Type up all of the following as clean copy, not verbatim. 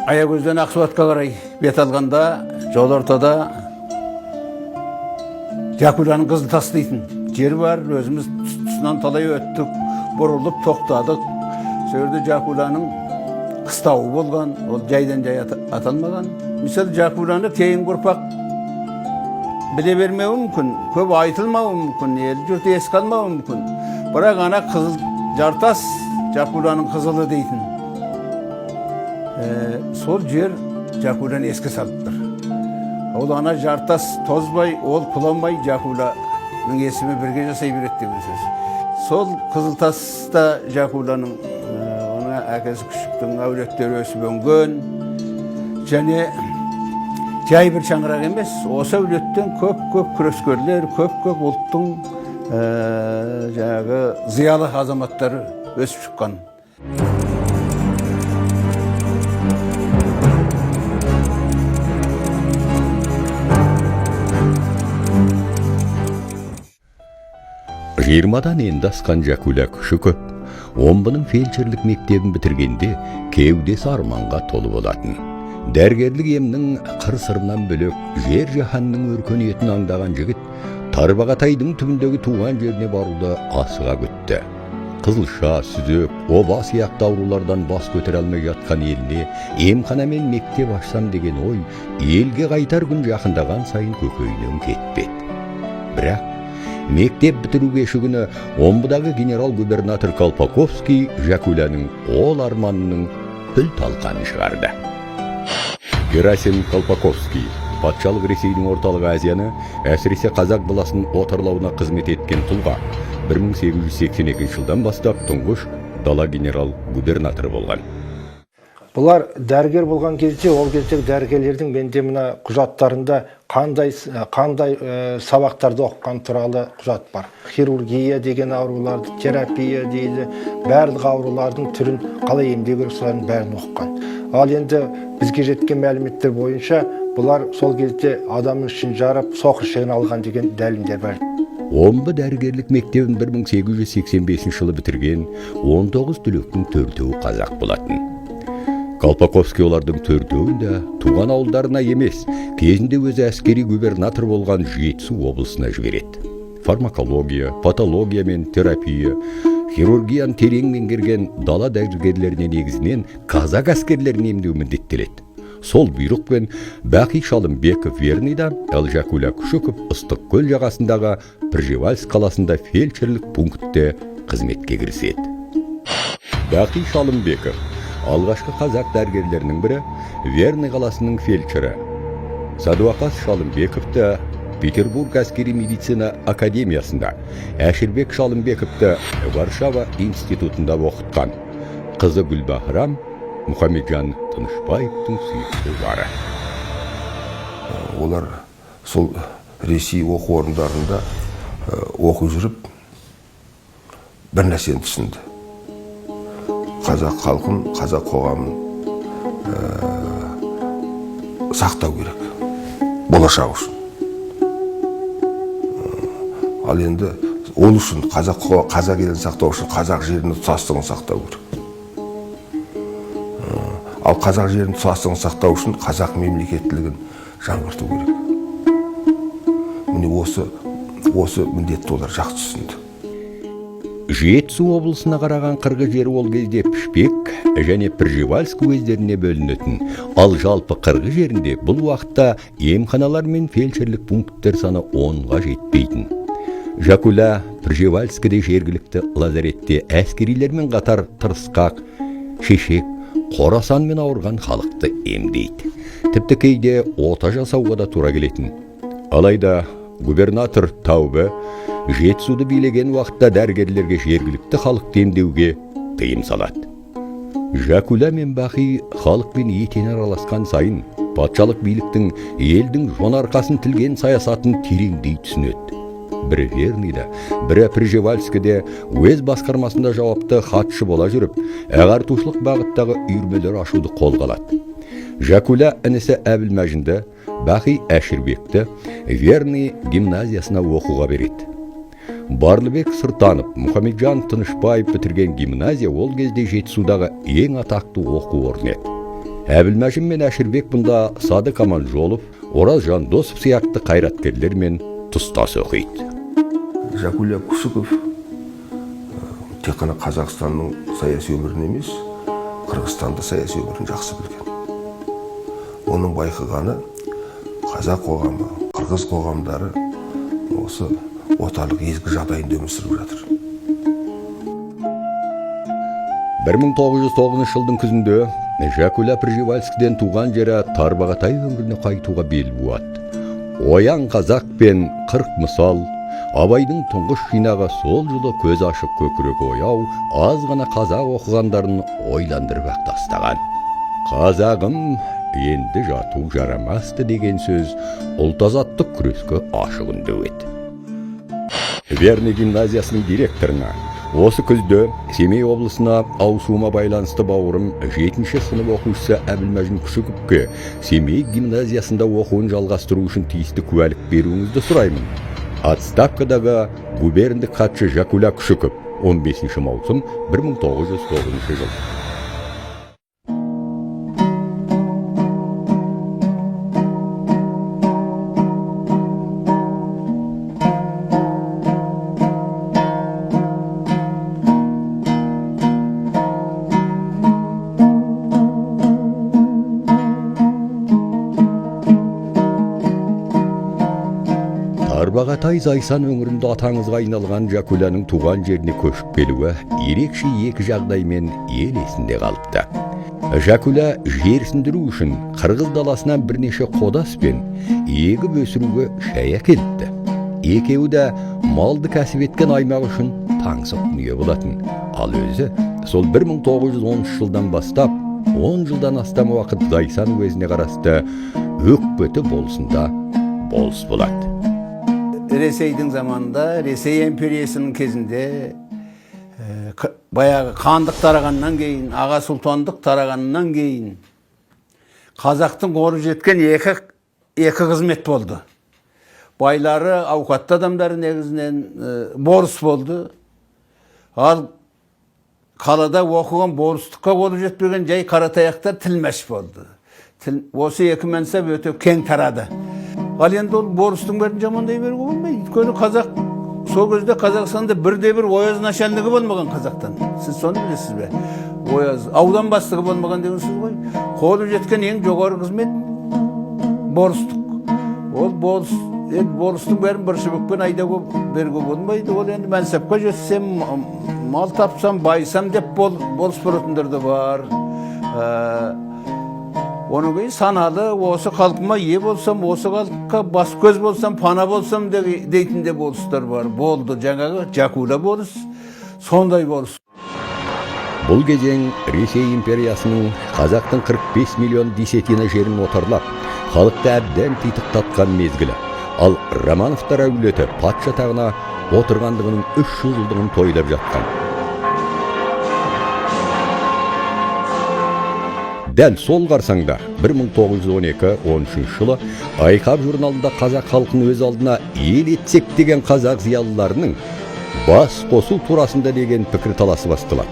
Аягөзден Ақсуатқа қарай бет алғанда жол ортада Жакуляның қызыл тас дейтін жер бар. Өзіміз тұсынан талай өттік, бұрылып тоқтадық. Сөйірде Жакуляның қыстауы болған, ол жайдан жай аталмаған. Мысалы, Жакуляны кейін ұрпақ біле бермеуі мүмкін, көп айтылмауы мүмкін, ел жұрт еске алмауы мүмкін. Бірақ ана қызыл жартас Жакуляның қызылы дейтін. Сол жер Жакуляны еске салып тұр. Ол ана жартас тозбай, ол құламай Жакуляның есімі бірге жасай береді деген сөз. Сол қызыл таста Жакуляның ona әкесі күшіктің әулеттері өсіп өнген, және жай бір шаңырақ емес, осы әулеттен көп күрескерлер, көп ұлттың зиялы азаматтары өсіп шыққан. Жиырмадан енді асқан Жакуля күші көп. Омбының фельдшерлік мектебін бітіргенде кеудесі арманға толы болатын. Дәрігерлік емнің қыр-сырынан бөлек жер жаһанның өркениетін аңдаған жігіт Тарбағатайдың түбіндегі туған жеріне баруды асыға күтті. Қызылша, сүзек, оба сияқты аурулардан бас көтере алмай жатқан еліне емхана мен мектеп ашсам деген ой елге қайтар күн жақындаған сайын көкейінен кетпеді. Бірақ мектеп бітіру кеші күні Омбыдағы генерал-губернатор Колпаковский Жакуляның ол арманының піл талқанын шығарды. Герасим Колпаковский патшалық Ресейдің орталық Азияны, әсіресе Қазақ даласын отарлауына қызмет еткен тұлға. 1882 жылдан бастап тұңғыш дала генерал-губернаторы болған. Бұлар дәрігер болған кезде, ол кездегі дәрігерлердің менде мына құжаттарында қандай сабақтарды оқыған туралы құжат бар. Хирургия деген ауруларды, терапия дейді, барлық аурулардың түрін қалай емдеу керек солардың бәрін оқыған. Ал енді бізге жеткен мәліметтер бойынша бұлар сол кезде адамның ішін жарып, соқыр ішегін алған деген дәлелдер бар. Омбы дәрігерлік мектебін 1885 жылы бітірген 19 түлектің 4-і қазақ болатын. Колпаковский олардың 4-інде туған ауылдарына емес, кезінде өзі әскери губернатор болған Жетісу облысына жібереді. Фармакология, патология мен терапия, хирургияны терең меңгерген дала дәрігерлеріне негізінен қазақ әскерлерін емдеу міндеттеледі. Сол бұйрықпен Бақи Шалымбеков Верныйдан Жакуля Күшіков Ыстықкөл жағасындағы Пржевальск қаласында фельдшерлік пунктте қызметке кіріседі. Бақи Шалымбеков алғашқы қазақ дәрігерлерінің бірі, Верный қаласының фельдшері. Садуақас Шалымбековті Петербург әскери медицина академиясында, Әшірбек Шалымбековті Варшава институтында оқытқан. Қызы Гүлбахрам Мұхамеджан Тынышбаевтың сүйікті бары. Олар сол Ресей оқу орындарында оқу жүріп бір нәрсені түсінді. Қазақ халқын, қазақ қоғамын сақтау керек, болашақ үшін. Ал енді ол үшін қазақ елін сақтау үшін қазақ жерінің тұтастығын сақтау керек. Ал қазақ жерінің тұтастығын сақтау үшін қазақ мемлекеттілігін жаңғырту керек. Міне осы міндетті олар жақсы түсінді. Жетісу облысына қараған қырғы жері ол кезде Пішпек және Пржевальск уездеріне бөлінетін, ал жалпы қырғы жерінде бұл уақытта емханалар мен фельдшерлік пункттер саны 10-ға жетпейтін. Жакуля Пржевальскіде жергілікті лазаретте әскерилермен қатар тырысқақ, шешек, қорасан мен ауырған халықты емдейді. Тіпті кейде ота жасауға да тура келетін. Алайда губернатор Таубе Жетісуды билеген уақытта дәрігерлерге жергілікті халықты емдеуге тыйым салады. Жакуля мен Бақи халықпен етене араласқан сайын патшалық биліктің елдің жонарқасын тілген саясатын тереңдей түсінеді. Бірі Верныйда, бірі Пржевальскіде уез басқармасында жауапты хатшы бола жүріп, ағартушылық бағыттағы үйірмелер ашуды қолға алады. Жакуля інісі Әбілмәжінді, Бақи Әшірбекті Верный гимназиясына оқуға береді. Барлыбек Сыртанов, Мұхамеджан Тынышбаев бітірген гимназия ол кезде Жетісудағы ең атақты оқу орны еді. Әбілмәжін мен Әшірбек бұнда Садық Аманжолов, Ораз Жандосов сияқты қайраткерлермен тұстас оқиды. Жакуля Күшіков тек қана Қазақстанның саяси өмірін емес, Қырғызстанды саяси өмірін жақсы білген. Оның байқағаны қазақ қоғамы, қырғыз қоғамдары осы отарлық езгі жағдайында өмір сүріп жатыр. 1909 жылдың күзінде Жакуля Пржевальскіден туған жері Тарбағатай өңіріне қайтуға бел буады. Оян қазақ пен 40 мысал, Абайдың тұңғыш жинағы сол жылы көз ашық көкірек ояу, аз ғана қазақ оқығандарын ойландырып тастаған. Қазағым енді жату жарамасты деген сөз ұлт азаттық күреске ашық үндеу еді. Верный гимназиясының директорына осы күзде Семей облысына ауысуыма байланысты бауырым 7-ші сынып оқушысы Әбілмәжін Күшіковке Семей гимназиясында оқуын жалғастыру үшін тиісті куәлік беруіңізді сұраймын. Отставкадағы губерндік хатшы Жакуля Күшіков 15 маусым 1909 жыл. Тарбағатай Зайсан өңірінде атаңызға айналған Жакуляның туған жеріне көшіп келуі ерекше екі жағдаймен ел есінде қалыпты. Жакуля жерсіндіру үшін Қырғыз даласынан бірнеше қодас пен егіп өсіруге шай әкеліпті. Екеуі де малды кәсіп еткен аймақ үшін таңсық дүние болатын. Ал өзі сол 1913 жылдан бастап 10 жылдан астам уақыт Зайсан уезіне қарасты Өкпөті болысында болыс болады. Ресейдің заманында, Ресей империясының кезінде баяғы хандық тарағаннан кейін, аға сұлтандық тарағаннан кейін қазақтың оры жеткен екі қызмет болды. Байлары, ауқатты адамдары негізінен борыс болды. Ал қалада оқыған борыстыққа қолы жетпеген жай қаратаяқтар тілмәш болды. Осы екі мәнсап өте кең тарады. Ал енді ол борыстың бәрін жамандай беруге болмайды. Өйткені қазақ, сол кезде Қазақстанда бірде-бір ояз начальнигі болмаған қазақтан. Сіз соны білесіз бе? Ояз, аудан бастығы болмаған деген сөз ғой. Қолы жеткен ең жоғары қызмет борыстық. Ол борыстың бәрін бір шыбықпен айдауға беруге болмайды. Ол енді мәнсапқа жетсем, мал тапсам, байсам деп болыс бұратындар да бар. Оның кейін саналы, осы қалқыма ие болсам, осы қалқыға бас көз болсам, пана болсам дейтін де болыстар бар. Болды жаңағы Жакуля болыс, сондай болыс. Бұл кезең Ресей империясының қазақтың 45 миллион десятина жерін отарлап, халықты әбден титықтатқан мезгілі. Ал Романовтар әулеті патша тағына отырғандығының 300 жылдығын тойлап жатқан. Дәл сол қарсаңда 1912-13 жылы Айқап журналында қазақ халқын өз алдына ел етсек деген қазақ зиялыларының бас қосу турасында деген пікір таласы басталады.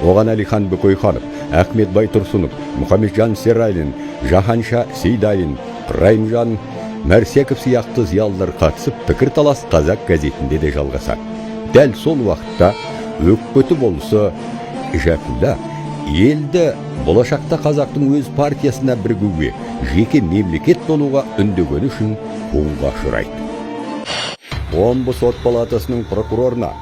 Оған Әлихан Бөкейханов, Ахмет Байтұрсынов, Мұхамеджан Серайлин, Жаханша Сейдайын, Райымжан Мәрсеков сияқты зиялылар қатысып, пікір талас қазақ газетінде де жалғасады. Дәл сол уақытта Өкпөті болысы Жакуля елді болашақта қазақтың өз партиясына бірігуге, жеке мемлекет болуға үндегені үшін қуғынға ұшырайды. Омбы сот палатасының прокурорына,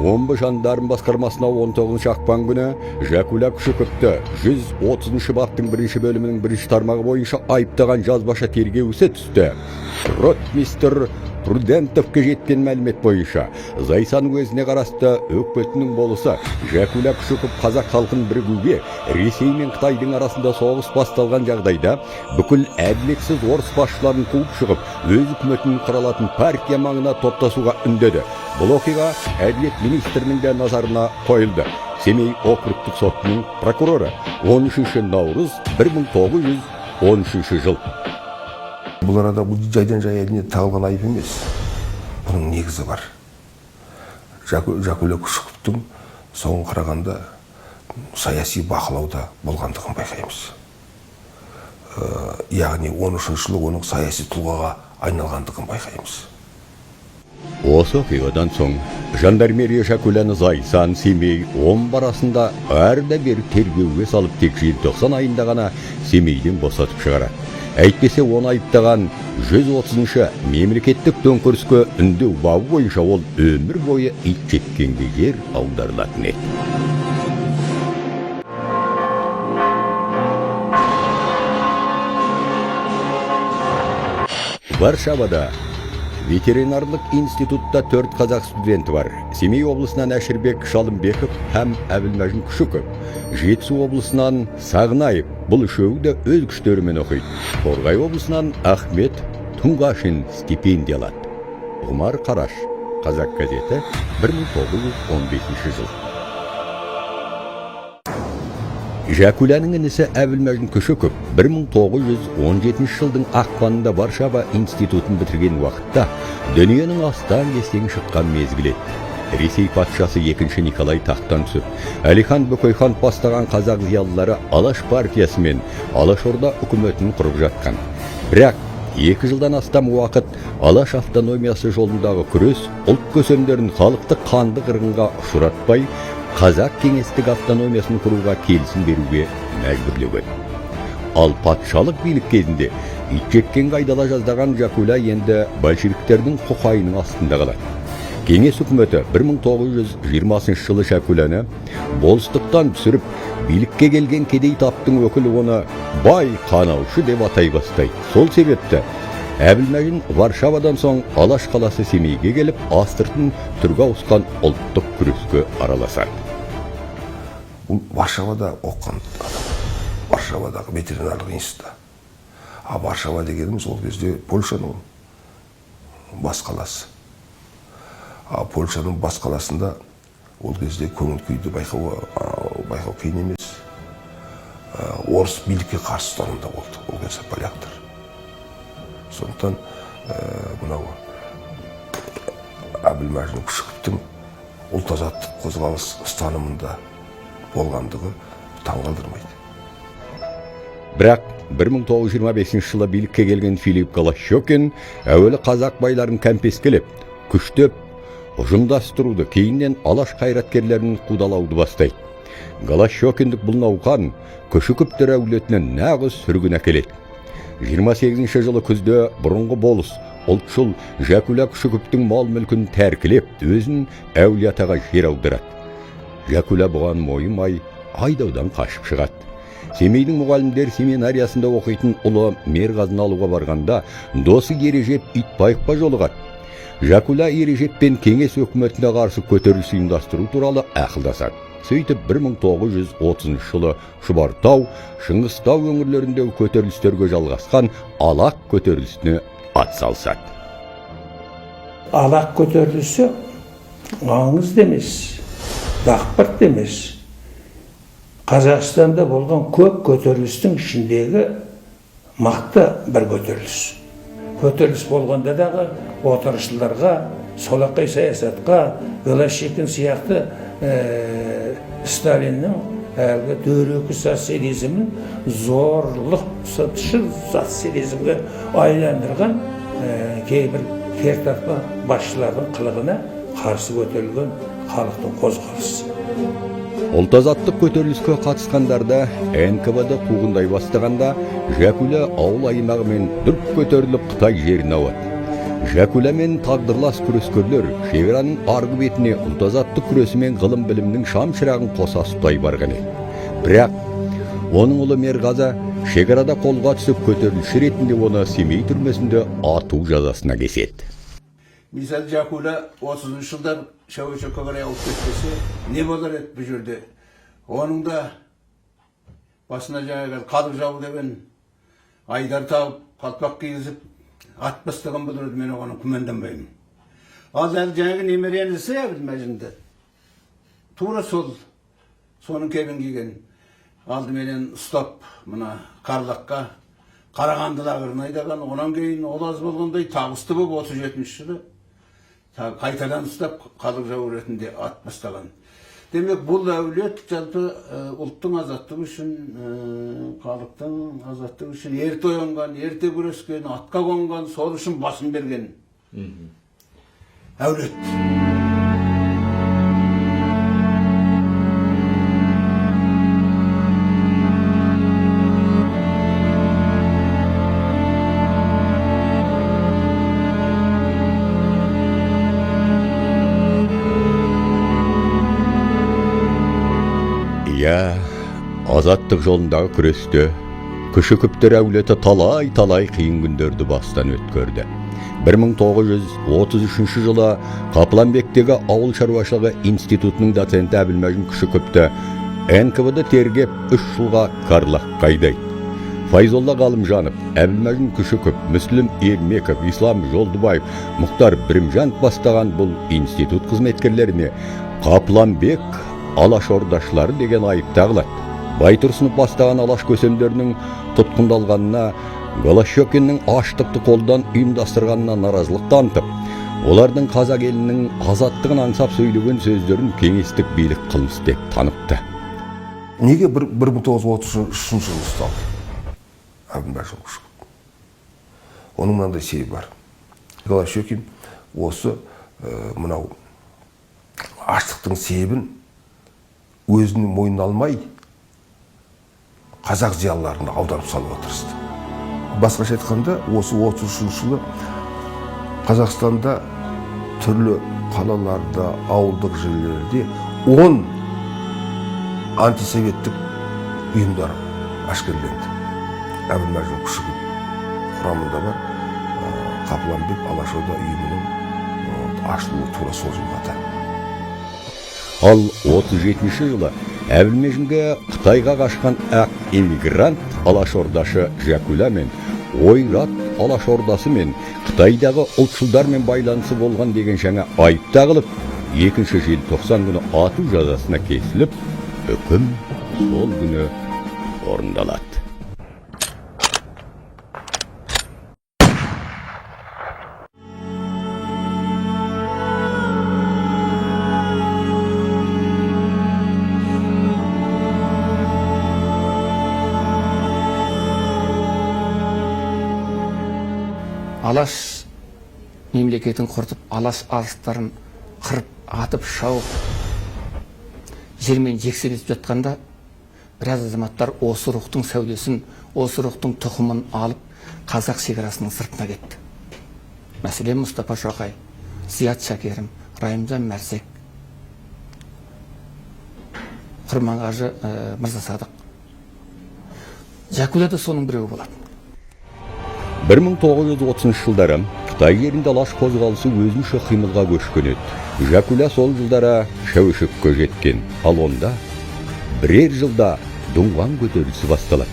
Омбы жандарм басқармасына 19 ақпан күні Жакуля Күшіковті 130 баптың 1 бөлімінің 1 тармағы бойынша айыптаған жазбаша тергеу ісі түсті. Ротмистр Прудентовке жеткен мәлімет бойынша Зайсан уезіне қарасты Өкпөтінің болысы Жакуля Күшіков қазақ халқын бірігуге, Ресей мен Қытайдың арасында соғыс басталған жағдайда бүкіл әділетсіз орыс басшыларын қуып шығып, өз үкіметін құралатын партия маңына топтасуға үндеді. Бұл оқиға әділет министрінің де назарына қойылды. Семей округтік сотының прокуроры 13 наурыз 1913 жыл. Бұл арада бұл жайдан жай әдіне тағылған айып емес. Бұның негізі бар. Жакуля Күшіковтің соңын қарағанда саяси бақылауда болғандығын байқаймыз. яғни 13 жылы оның саяси тұлғаға айналғандығын байқаймыз. Осы оқиғадан соң жандармерия Жакуляны Зайсан, Семей, Омбы арасында әрді бері тергеуге салып тек желтоқсан айында ғана Семейден босатып шығарады. Әйтпесе оны айыптаған 130-шы мемлекеттік төңкеріске үндеу бабы бойынша ол өмір бойы ит жеккенге жер аударылатын еді. Варшавада ветеринарлық институтта 4 қазақ студенті бар. Семей облысынан Әшірбек Шалымбеков һәм Әбілмәжін Күшіков. Жетісу облысынан Сағынаев, бұл үшеуі де өз күштерімен оқиды. Торғай облысынан Ахмет Тұңғашин стипендия алады. Ғұмар Қараш, Қазақ газеті, 1915 жыл. Жакуляның інісі Әбілмәжін Күшіков 1917 жылдың ақпанында Варшава институтын бітірген уақытта дүниенің астан кестен шыққан мезгіл еді. Ресей патшасы 2-ші Николай тақтан түсіп, Әлихан Бөкейхан бастаған қазақ зиялылары Алаш партиясы мен Алашорда үкіметін құрып жатқан. Бірақ 2 жылдан астам уақыт Алаш автономиясы жолындағы күрес ұлт көсемдерін халықты қанды қырғынға ұшыратпай, қазақ кеңестік автономиясын құруға келісім беруге мәжбүрлеген. Ал патшалық билік кезінде итжеккенге айдала жаздаған Жакуля енді большевиктердің құқайының астында қалады. Кеңес үкіметі 1920 жылы Жакуляны болыстықтан түсіріп, билікке келген кедей таптың өкілі оны бай қанаушы деп атай бастайды. Сол себепті Әбілмәжін Варшавадан соң Алаш қаласы Семейге келіп, астыртын түрге ауысқан ұлттық күреске араласады. Бұл Варшавада оқыған адам. Варшавадағы ветеринарлық институтта. А Варшава дегеніміз ол кезде Польшаның бас қаласы. А Польшаның бас қаласында ол кезде көңіл күйді байқау қиын емес. Орыс билікке қарсы ұстанымда болды, ол кезде поляктар. Сондықтан мынау Әбілмәжін Күшіковтің ұлт азаттық қозғалыс ұстанымында болғандығы таңғалдырмайды. Бірақ 1925 жылы билікке келген Филипп Голощекин әуелі қазақ байларын кәмпескелеп, күштеп, ұжымдастыруды, кейіннен Алаш қайраткерлерін қудалауды бастайды. Голощекиндік бұл науқан Күшіковтер әулетінен нағыз сүргін әкеледі. 28 жылы күзде бұрынғы болыс, ұлтшыл Жакуля Күшіковтің мал мүлкін тәркілеп, өзін Әулиеатаға жер аударады. Жакуля бұған мойымай айдаудан қашып шығады. Семейдің мұғалімдер семинариясында оқитын ұлы Мерғазын алуға барғанда досы Ережеп Итбаевқа жолығады. Жакуля Ережеппен кеңес өкіметіне қарсы көтеріліс ұйымдастыру туралы ақылдасады. Сөйтіп 1930 жылы Шұбартау, Шыңғыстау өңірлеріндегі көтерілістерге жалғасқан Алақ көтерілісіне атсалысады. Алақ көтерілісі аңыз демес, дақпырт демес. Қазақстанда болған көп көтерілістің ішіндегі мақты бір көтеріліс. Көтеріліс болғанда дағы отырышыларға, солақай саясатқа, Голощекин сияқты Сталиннің әлгі дөрекі социализмін зорлық сатшыл социализмге айландырған кейбір кертартпа басшылардың қылығына қарсы көтерілген халықтың қозғалысы. Ұлт азаттық көтеріліске қатысқандарда НКВД қуғындай бастағанда Жакуля ауыл аймағымен дүрк көтеріліп Қытай жеріне ауады. Жакуля мен тағдырлас күрескерлер шекараның арғы бетіне ұлт азаттық күресі мен ғылым білімнің шам шырағын қоса ұстай барған еді. Бірақ оның ұлы Мерғазы шекарада қолға түсіп көтерілісші ретінде оны Семей түрмесінде ату жазасына кеседі. Мисал Жакуля 30 жылдар Шәуешекке қарай ауып кетпесе, не болар еді бұл жерде? Оның да басына жаңағы қалық жау деген айдар тауып, қалпақ кигізіп, ат бастаған болар еді, мен оған күмәнданбаймын. Ал жаңағы немеренісі Әбілмәжінді тура соның кебін киген алдыменен ұстап, мына Қарлаққа Қарағанды лагеріне айдаған, онан кейін ол аз болғандай табысты болып 37 жылы қайтадан ұстап, қалық жау ретінде ат бастаған. Демек бұл әулет жалпы ұлттың азаттығы үшін, халықтың азаттығы үшін ерте оянған, ерте күрескен, атқа қонған, сол үшін басын берген әулет. Иә, азаттық жолындағы күресте кіші көптер әулеті талай қиын күндерді бастан өткөрді. 1933 жылы Қапланбектегі ауыл шаруашылығы институтының доценті Әбілмәжін кіші көпті НКВД тергеп 3 жылға карлақ қайдайды. Файзолла Ғалымжанов, Әбілмәжін кіші көп, Мүслім Ермеков, Ислам Жолдыбаев, Мұхтар Бірімжанов бастаған бұл институт қызметкерлеріне Қапланбек алашордашылары деген айып тағылады. Байтұрсынов бастаған алаш көсемдерінің тұтқындалғанына, Голощекиннің аштықты қолдан ұйымдастырғанына наразылық танытып, олардың қазақ елінің азаттығын аңсап сөйлеген сөздерін кеңестік билік қылмыс деп таныпты. Неге 1933 жылы ұсталды? Әбілмәжін кіші көп. Оның мынандай себебі бар. Голощекин осы мынау аштықтың себебін өзінің мойнына алмай қазақ зиялыларына аударып салуға тырысты. Басқаша айтқанда, осы 33 жылы Қазақстанда түрлі қалаларда, ауылдық жерлерде 10 антисоветтік ұйымдар әшкереленді. Әбілмәжін кіші көп құрамында бар Қапланбек алашорда ұйымының ашылуы тура сол жылға тән. Ал 37 жылы Әбілмәжінге Қытайға қашқан ақ эмигрант алашордашы Жакуля мен Ойрат алашордасы мен Қытайдағы ұлтшылдармен байланысы болған деген жаңа айып тағылып, 2 желтоқсан күні ату жазасына кесіліп, үкім сол күні орындалады. Алаш мемлекетін құртып, алаш арыстарын қырып, атып, шауып, жермен жексенесіп жатқанда, біраз азаматтар осы рухтың сәулесін, осы рухтың тұқымын алып, қазақ шекарасының сыртына кетті. Мәселен, Мұстапа Шоқай, Зият Шакерім, Райымжан Мәрсек, Құрманғажы Мырзасадық. Жакуля да соның біреуі болады. 1930 жылдары Қытай жерінде алаш қозғалысы өзінше қимылға көшкен еді. Жакуля сол жылдары Шәуешекке жеткен, ал онда бірер жылда Дұңған көтерілісі басталады.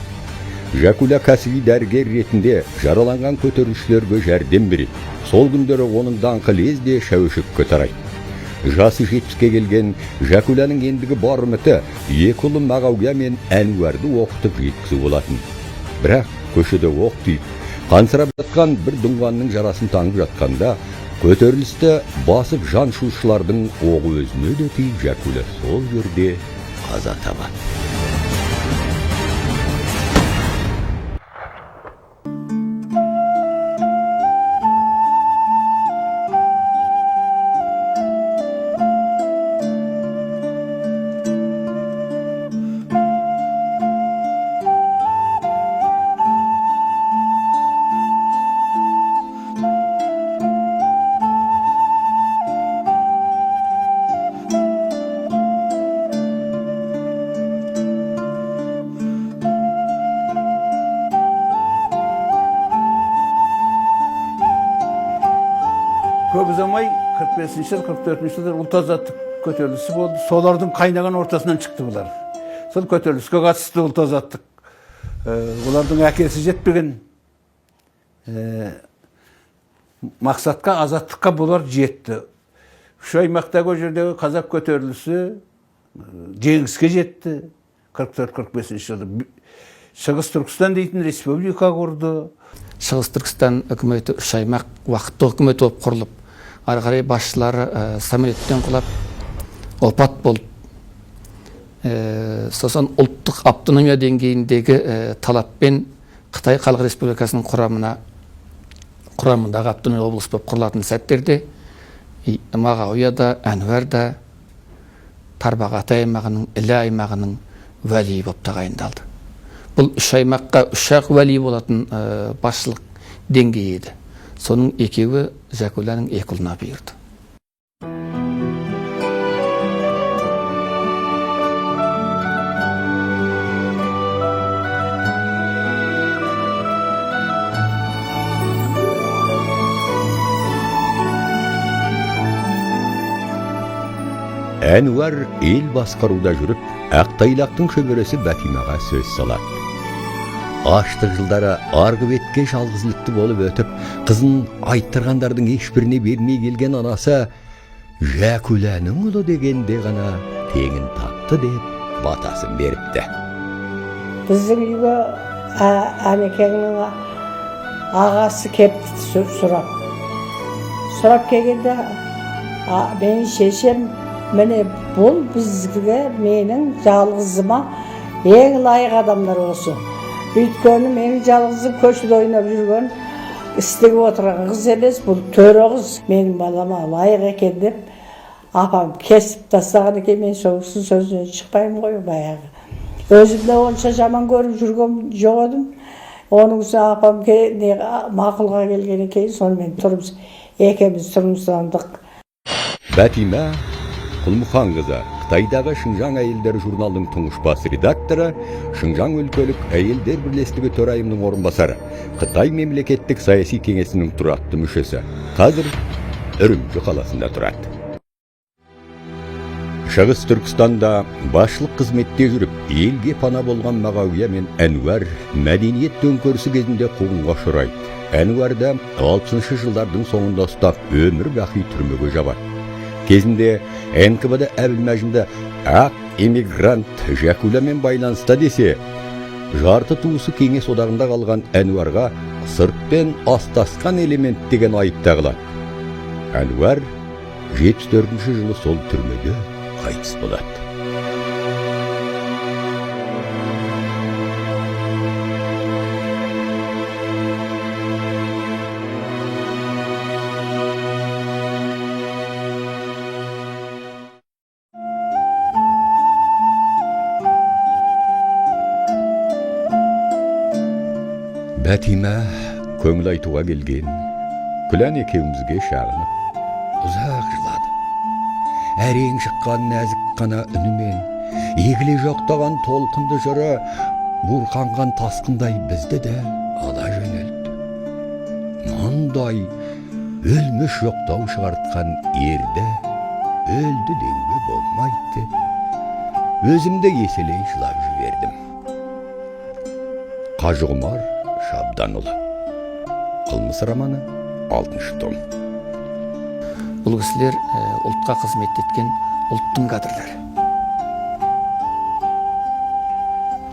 Жакуля кәсіби дәрігер ретінде жараланған көтерілісшілерге жәрдем береді. Сол күндері оның даңқы лезде Шәуешекке тарайды. Жасы 70-ке келген Жакуляның ендігі бар үміті екі ұлы Мағауия мен Әнуарды оқытып жеткізу болатын. Бірақ көшеде оқ тиіп, қансырап жатқан бір Дұңғанның жарасын таңып жатқанда, көтерілісті басып жаншушылардың оғы өзіне де тиіп, Жакуля сол жерде қаза табады. Көп ұзамай 45-44 жылдар ұлт азаттық көтерілісі болды. Солардың қайнаған ортасынан шықты бұлар. Сол көтеріліске қатысты ұлт азаттық. Олардың әкесі жетпеген мақсатқа, азаттыққа бұлар жетті. Үш аймақтағы жердегі қазақ көтерілісі жеңіске жетті. 44-45 жылы. Шығыс Түркістан дейтін республика құрды. Шығыс Түркістан үкіметі 3 аймақ уақытты үкімет болып құрылып, ары қарай басшылары самолеттен құлап, опат болып, сосын ұлттық автономия деңгейіндегі талаппен Қытай Халық Республикасының құрамындағы автономия облыс болып құрылатын сәттерде Мағауияда, Әнуарда Тарбағатай аймағының, Іле аймағының уәлиі болып тағайындалды. Бұл үш аймаққа үш-ақ уәли болатын басшылық деңгейі еді. Соның екеуі Жәкуланың екі ұлына бұйырды. Әнуар ел басқаруда жүріп, Ақтайлақтың шөбересі Бәтимаға сөз салады. Аштық жылдары арғы бетке жалғызлікті болып өтіп, қызын айттырғандардың ешбіріне бермей келген анасы Жәкуланың ұлы дегенде ғана теңін тапты деп батасын беріпті. Біздің үйге Әмекеңнің ағасы кепті сұрап келгенде мен шешем, міне бұл бізге менің жалғызыма ең лайық адамдар осы. Өйткені менің жалғызым көшеде ойнап жүрген, істеп отырған қыз емес, бұл төре қыз менің балама лайық екен деп, апам кесіп тастаған екен, мен сол сөзінен шықпаймын ғой баяғы. Өзімде онша жаман көріп жүрген жоқ едім. Оның үстіне апам мақұлға келгеннен кейін сонымен екеуміз тұрмыстандық. Бәтима Құлмұхан қызы, Қытайдағы Шыңжаң әйелдері журналының тұңғыш бас редакторы, Шыңжаң өлкөлік әйелдер бірлестігі төрайымының орынбасары, Қытай мемлекеттік саяси кеңесінің тұрақты мүшесі. Қазір Үрімжі қаласында тұрады. Шығыс Түркістанда басшылық қызметте жүріп, елге пана болған Мағауия мен Әнуар мәдениет төңкерісі кезінде қуғынға ұшырайды. Әнуарды 60-шы жылдардың соңында ұстап, өмір бақи түрмеге жабады. Кезінде НКВД Әбілмәжінді ақ эмигрант Жәкулямен байланыста десе, жарты туысы кеңес одағында қалған Әнуарға сыртпен астасқан элемент деген айып тағылады. Әнуар 74-ші жылы сол түрмеде қайтыс болады. Бәтима көңіл айтуға келген, Күлән екеумізге шағынып, ұзақ жылады. Әрең шыққан нәзік қана үнімен, егіле жоқтаған толқынды жыры, бұрқанған тасқындай бізді де ала жөнелді. Мұндай өлміш жоқтау шығартқан ерді өлді деуге болмайды деп, өзімді еселей жылап жібердім. Қажығұмар Шабданұлы. Қылмыс романы 6-шы том. Бұл кісілер ұлтқа қызмет еткен ұлттың кадрлары.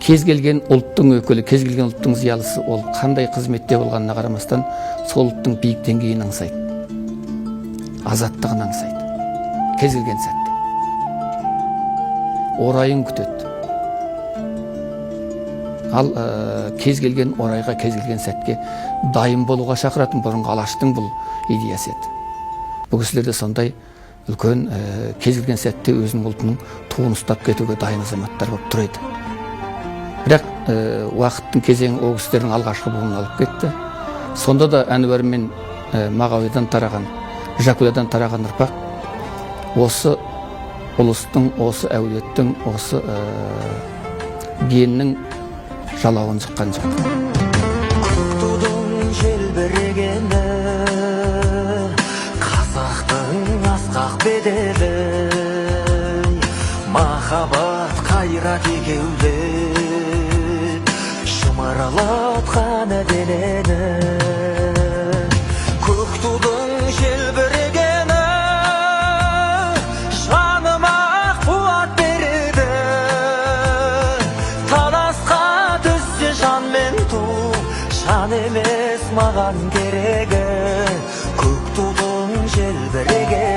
Кез келген ұлттың өкілі, кез келген ұлттың зиялысы ол қандай қызметте болғанына қарамастан сол ұлттың биік деңгейін аңсайды. Азаттығын аңсайды. Кез келген сәтте. Орайын күтеді. Ал кез келген орайға, кез келген сәтке дайын болуға шақыратын бұрынғы Алаштың бұл идеясы еді. Бұл кісілерде сондай үлкен кез келген сәтте өзінің ұлтының туын ұстап кетуге дайын азаматтар болып тұр еді. Бірақ уақыттың кезеңі ол кісілердің алғашқы буынын алып кетті. Сонда да Әнуар мен Мағауиядан тараған, Жәкулядан тараған ұрпақ осы ұлыстың, осы әулеттің, осы геннің жалауын жыққан жоқ. Құттудың желбірегені, қазақтың асқақ беделі, махаббат қайрат егеулі, шымаралатқан денені. Көктудың желбірегені, жаныма қуат береді, таласқа түссе жан мен ту, жан емес маған керегі. Көктудың желбірегені.